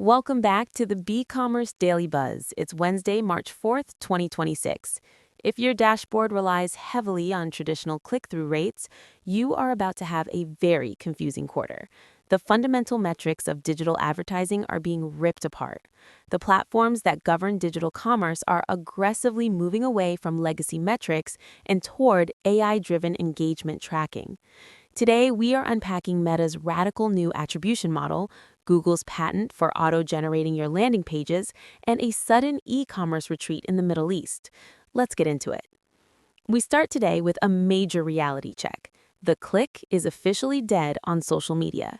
Welcome back to the Beecommerce Daily Buzz. It's Wednesday, March 4th, 2026. If your dashboard relies heavily on traditional click-through rates, you are about to have a very confusing quarter. The fundamental metrics of digital advertising are being ripped apart. The platforms that govern digital commerce are aggressively moving away from legacy metrics and toward AI-driven engagement tracking. Today, we are unpacking Meta's radical new attribution model, Google's patent for auto-generating your landing pages, and a sudden e-commerce retreat in the Middle East. Let's get into it. We start today with a major reality check. The click is officially dead on social media.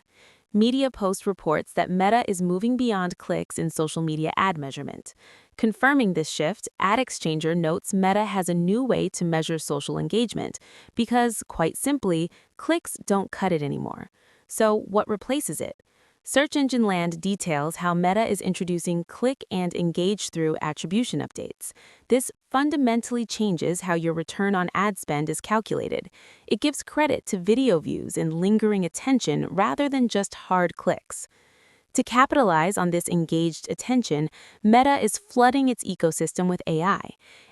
Media Post reports that Meta is moving beyond clicks in social media ad measurement. Confirming this shift, AdExchanger notes Meta has a new way to measure social engagement because, quite simply, clicks don't cut it anymore. So what replaces it? Search Engine Land details how Meta is introducing click and engage through attribution updates. This fundamentally changes how your return on ad spend is calculated. It gives credit to video views and lingering attention rather than just hard clicks. To capitalize on this engaged attention, Meta is flooding its ecosystem with AI.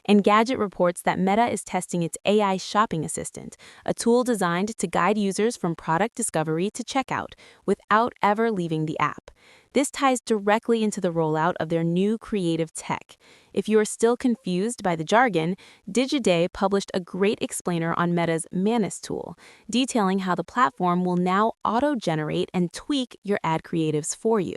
Engadget reports that Meta is testing its AI shopping assistant, a tool designed to guide users from product discovery to checkout without ever leaving the app. This ties directly into the rollout of their new creative tech. If you are still confused by the jargon, Digiday published a great explainer on Meta's Manus tool, detailing how the platform will now auto-generate and tweak your ad creatives for you.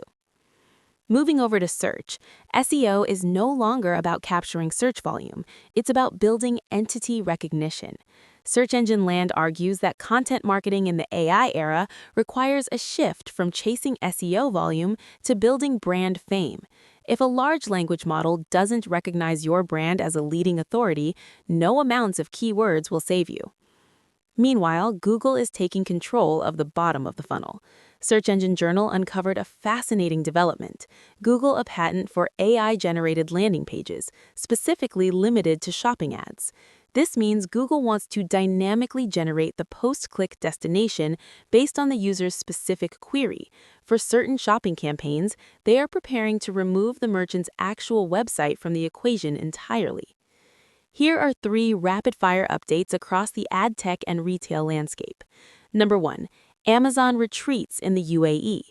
Moving over to search, SEO is no longer about capturing search volume. It's about building entity recognition. Search Engine Land argues that content marketing in the AI era requires a shift from chasing SEO volume to building brand fame. If a large language model doesn't recognize your brand as a leading authority, no amounts of keywords will save you. Meanwhile, Google is taking control of the bottom of the funnel. Search Engine Journal uncovered a fascinating development. Google a patent for AI-generated landing pages, specifically limited to shopping ads. This means Google wants to dynamically generate the post-click destination based on the user's specific query. For certain shopping campaigns, they are preparing to remove the merchant's actual website from the equation entirely. Here are 3 rapid-fire updates across the ad tech and retail landscape. Number 1. Amazon retreats in the UAE.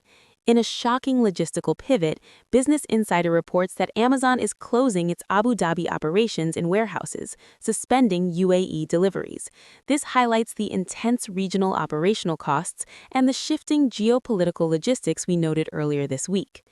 In a shocking logistical pivot, Business Insider reports that Amazon is closing its Abu Dhabi operations in warehouses, suspending UAE deliveries. This highlights the intense regional operational costs and the shifting geopolitical logistics we noted earlier this week.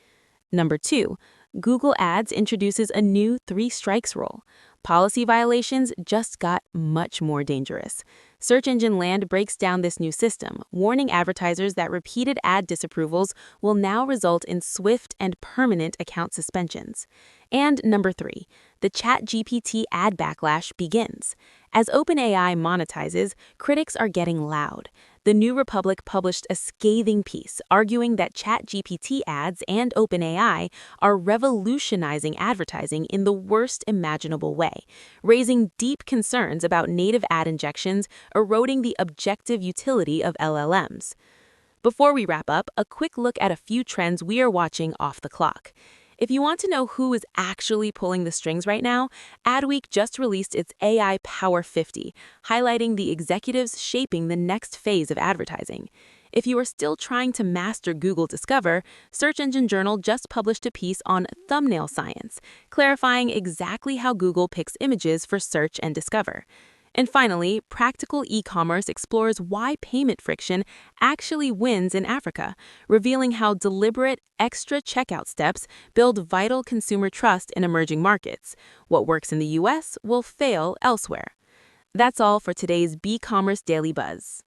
Number 2. Google Ads introduces a new 3 strikes rule. Policy violations just got much more dangerous. Search Engine Land breaks down this new system, warning advertisers that repeated ad disapprovals will now result in swift and permanent account suspensions. And number 3, the ChatGPT ad backlash begins. As OpenAI monetizes, critics are getting loud. The New Republic published a scathing piece arguing that ChatGPT ads and OpenAI are revolutionizing advertising in the worst imaginable way, raising deep concerns about native ad injections eroding the objective utility of LLMs. Before we wrap up, a quick look at a few trends we are watching off the clock. If you want to know who is actually pulling the strings right now, Adweek just released its AI Power 50, highlighting the executives shaping the next phase of advertising. If you are still trying to master Google Discover, Search Engine Journal just published a piece on thumbnail science, clarifying exactly how Google picks images for search and discover. And finally, Practical E-commerce explores why payment friction actually wins in Africa, revealing how deliberate extra checkout steps build vital consumer trust in emerging markets. What works in the US will fail elsewhere. That's all for today's Beecommerce Daily Buzz.